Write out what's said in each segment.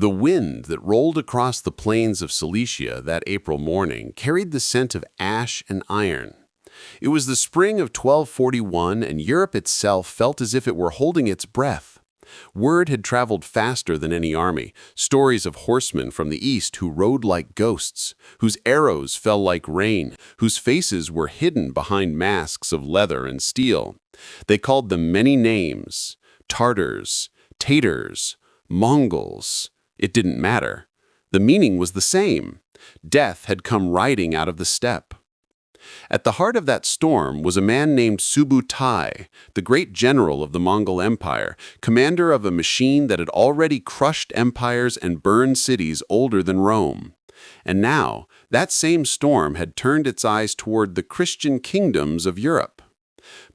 The wind that rolled across the plains of Cilicia that April morning carried the scent of ash and iron. It was the spring of 1241, and Europe itself felt as if it were holding its breath. Word had traveled faster than any army, stories of horsemen from the east who rode like ghosts, whose arrows fell like rain, whose faces were hidden behind masks of leather and steel. They called them many names: Tartars, Tatars, Mongols. It didn't matter. The meaning was the same. Death had come riding out of the steppe. At the heart of that storm was a man named Subutai, the great general of the Mongol Empire, commander of a machine that had already crushed empires and burned cities older than Rome. And now, that same storm had turned its eyes toward the Christian kingdoms of Europe.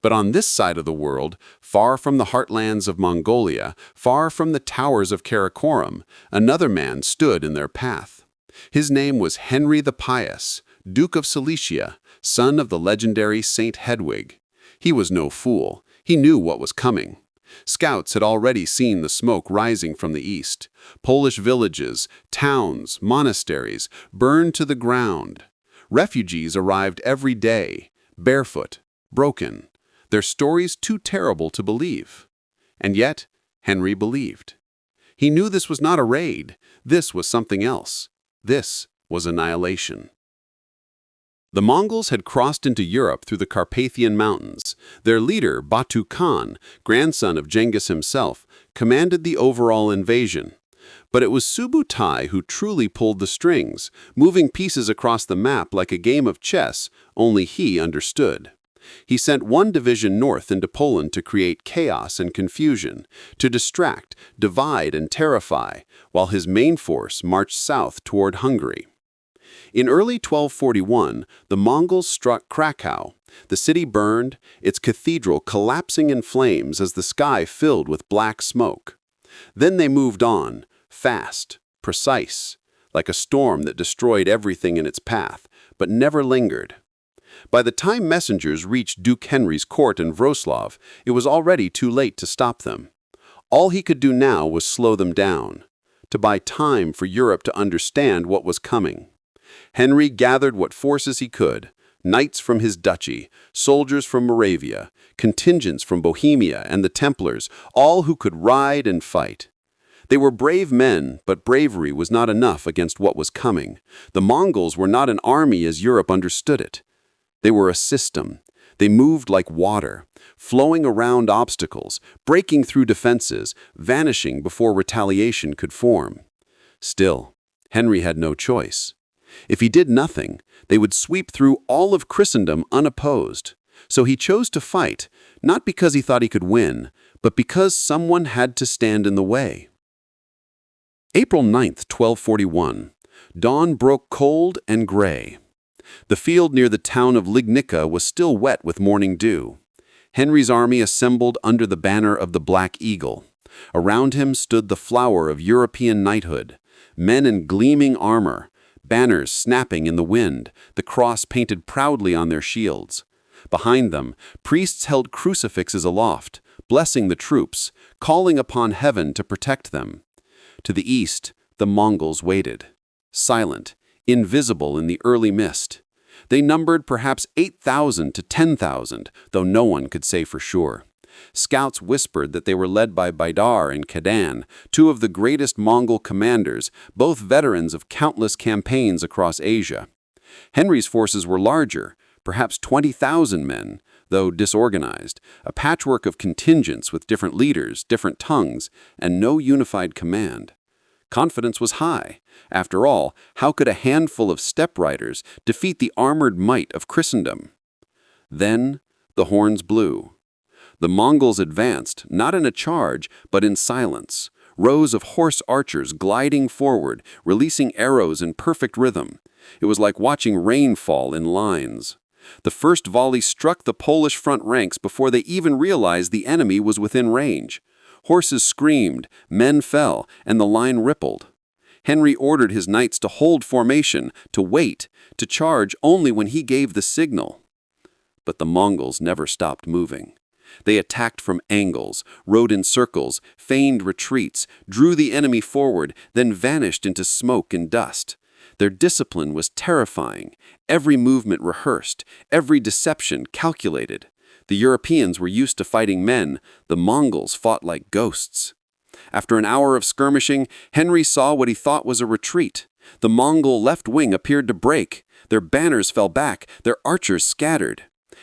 But on this side of the world, far from the heartlands of Mongolia, far from the towers of Karakorum, another man stood in their path. His name was Henry the Pious, Duke of Cilicia, son of the legendary Saint Hedwig. He was no fool. He knew what was coming. Scouts had already seen the smoke rising from the east. Polish villages, towns, monasteries burned to the ground. Refugees arrived every day, barefoot, broken, their stories too terrible to believe. And yet, Henry believed. He knew this was not a raid. This was something else. This was annihilation. The Mongols had crossed into Europe through the Carpathian Mountains. Their leader, Batu Khan, grandson of Genghis himself, commanded the overall invasion. But it was Subutai who truly pulled the strings, moving pieces across the map like a game of chess. Only he understood. He sent one division north into Poland to create chaos and confusion, to distract, divide, and terrify, while his main force marched south toward Hungary. In early 1241, the Mongols struck Krakow. The city burned, its cathedral collapsing in flames as the sky filled with black smoke. Then they moved on, fast, precise, like a storm that destroyed everything in its path, but never lingered. By the time messengers reached Duke Henry's court in Wrocław, it was already too late to stop them. All he could do now was slow them down, to buy time for Europe to understand what was coming. Henry gathered what forces he could: knights from his duchy, soldiers from Moravia, contingents from Bohemia and the Templars, all who could ride and fight. They were brave men, but bravery was not enough against what was coming. The Mongols were not an army as Europe understood it. They were a system. They moved like water, flowing around obstacles, breaking through defenses, vanishing before retaliation could form. Still, Henry had no choice. If he did nothing, they would sweep through all of Christendom unopposed. So he chose to fight, not because he thought he could win, but because someone had to stand in the way. April 9th, 1241. Dawn broke cold and gray. The field near the town of Lignica was still wet with morning dew. Henry's army assembled under the banner of the Black Eagle. Around him stood the flower of European knighthood, men in gleaming armor, banners snapping in the wind, the cross painted proudly on their shields. Behind them, priests held crucifixes aloft, blessing the troops, calling upon heaven to protect them. To the east, the Mongols waited, silent, invisible in the early mist. They numbered perhaps 8,000 to 10,000, though no one could say for sure. Scouts whispered that they were led by Baidar and Kadan, two of the greatest Mongol commanders, both veterans of countless campaigns across Asia. Henry's forces were larger, perhaps 20,000 men, though disorganized, a patchwork of contingents with different leaders, different tongues, and no unified command. Confidence was high. After all, how could a handful of steppe riders defeat the armored might of Christendom? Then the horns blew. The Mongols advanced, not in a charge, but in silence, rows of horse archers gliding forward, releasing arrows in perfect rhythm. It was like watching rain fall in lines. The first volley struck the Polish front ranks before they even realized the enemy was within range. Horses screamed, men fell, and the line rippled. Henry ordered his knights to hold formation, to wait, to charge only when he gave the signal. But the Mongols never stopped moving. They attacked from angles, rode in circles, feigned retreats, drew the enemy forward, then vanished into smoke and dust. Their discipline was terrifying, every movement rehearsed, every deception calculated. The Europeans were used to fighting men, the Mongols fought like ghosts. After an hour of skirmishing, Henry saw what he thought was a retreat. The Mongol left wing appeared to break. Their banners fell back, their archers scattered.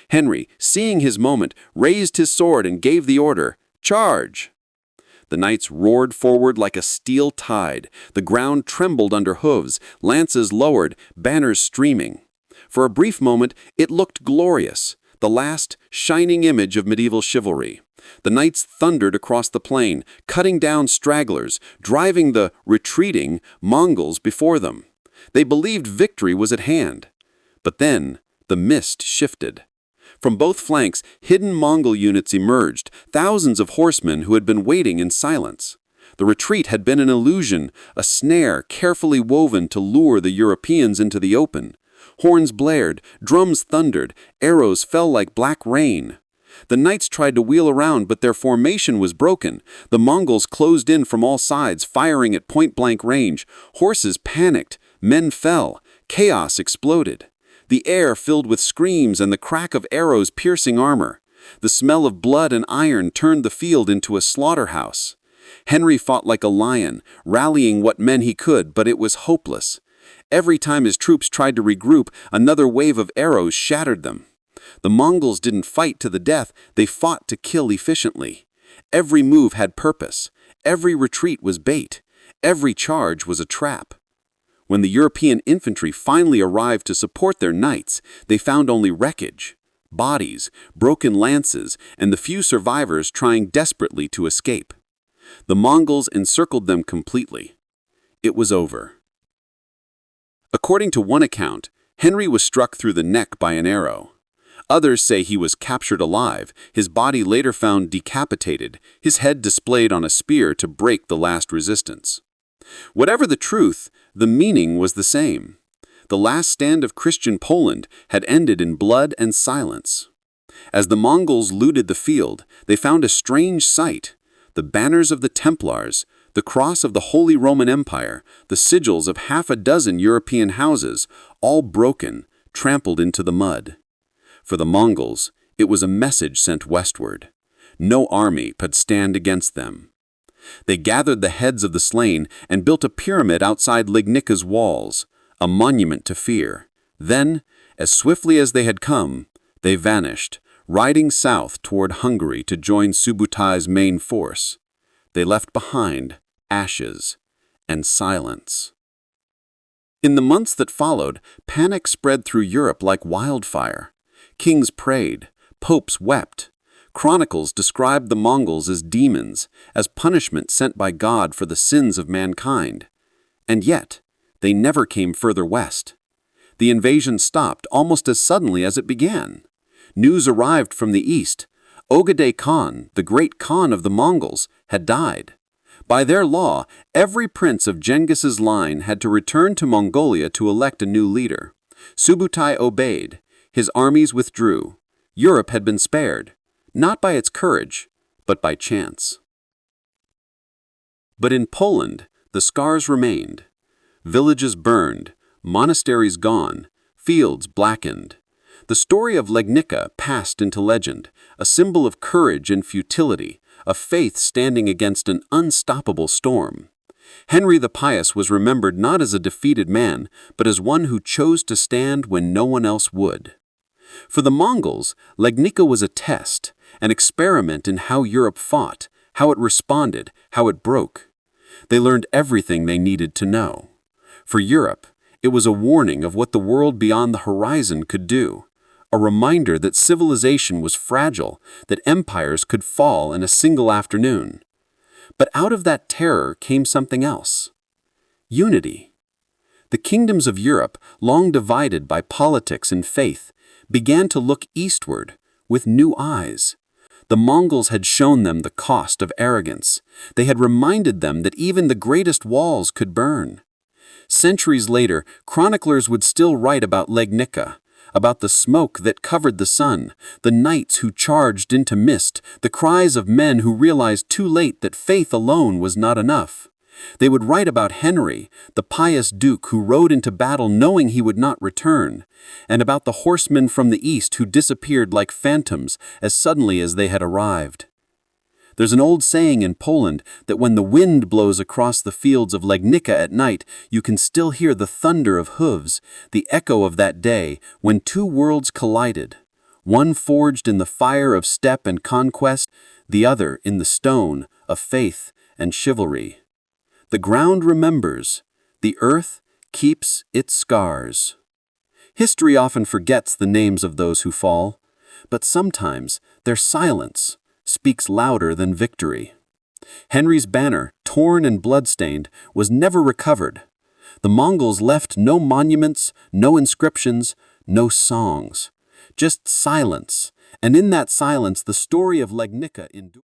Henry, seeing his moment, raised his sword and gave the order, "Charge!" The knights roared forward like a steel tide. The ground trembled under hooves, lances lowered, banners streaming. For a brief moment, it looked glorious, the last, shining image of medieval chivalry. The knights thundered across the plain, cutting down stragglers, driving the retreating Mongols before them. They believed victory was at hand. But then, the mist shifted. From both flanks, hidden Mongol units emerged, thousands of horsemen who had been waiting in silence. The retreat had been an illusion, a snare carefully woven to lure the Europeans into the open. Horns blared, drums thundered, arrows fell like black rain. The knights tried to wheel around, but their formation was broken. The Mongols closed in from all sides, firing at point-blank range. Horses panicked, men fell, chaos exploded. The air filled with screams and the crack of arrows piercing armor. The smell of blood and iron turned the field into a slaughterhouse. Henry fought like a lion, rallying what men he could, but it was hopeless. Every time his troops tried to regroup, another wave of arrows shattered them. The Mongols didn't fight to the death, they fought to kill efficiently. Every move had purpose. Every retreat was bait. Every charge was a trap. When the European infantry finally arrived to support their knights, they found only wreckage, bodies, broken lances, and the few survivors trying desperately to escape. The Mongols encircled them completely. It was over. According to one account, Henry was struck through the neck by an arrow. Others say he was captured alive, his body later found decapitated, his head displayed on a spear to break the last resistance. Whatever the truth, the meaning was the same. The last stand of Christian Poland had ended in blood and silence. As the Mongols looted the field, they found a strange sight. The banners of the Templars, the cross of the Holy Roman Empire, the sigils of half a dozen European houses, all broken, trampled into the mud. For the Mongols, it was a message sent westward. No army could stand against them. They gathered the heads of the slain and built a pyramid outside Lignika's walls, a monument to fear. Then, as swiftly as they had come, they vanished, riding south toward Hungary to join Subutai's main force. They left behind ashes and silence. In the months that followed, panic spread through Europe like wildfire. Kings prayed, popes wept. Chronicles described the Mongols as demons, as punishment sent by God for the sins of mankind. And yet, they never came further west. The invasion stopped almost as suddenly as it began. News arrived from the east. Ogedei Khan, the great Khan of the Mongols, had died. By their law, every prince of Genghis's line had to return to Mongolia to elect a new leader. Subutai obeyed. His armies withdrew. Europe had been spared, not by its courage, but by chance. But in Poland, the scars remained. Villages burned, monasteries gone, fields blackened. The story of Legnica passed into legend, a symbol of courage and futility, of faith standing against an unstoppable storm. Henry the Pious was remembered not as a defeated man, but as one who chose to stand when no one else would. For the Mongols, Legnica was a test, an experiment in how Europe fought, how it responded, how it broke. They learned everything they needed to know. For Europe, it was a warning of what the world beyond the horizon could do, a reminder that civilization was fragile, that empires could fall in a single afternoon. But out of that terror came something else: unity. The kingdoms of Europe, long divided by politics and faith, began to look eastward with new eyes. The Mongols had shown them the cost of arrogance. They had reminded them that even the greatest walls could burn. Centuries later, chroniclers would still write about Legnica, about the smoke that covered the sun, the knights who charged into mist, the cries of men who realized too late that faith alone was not enough. They would write about Henry, the pious duke who rode into battle knowing he would not return, and about the horsemen from the east who disappeared like phantoms as suddenly as they had arrived. There's an old saying in Poland that when the wind blows across the fields of Legnica at night, you can still hear the thunder of hooves, the echo of that day when two worlds collided, one forged in the fire of steppe and conquest, the other in the stone of faith and chivalry. The ground remembers, the earth keeps its scars. History often forgets the names of those who fall, but sometimes their silence speaks louder than victory. Henry's banner, torn and bloodstained, was never recovered. The Mongols left no monuments, no inscriptions, no songs, just silence, and in that silence the story of Legnica endured.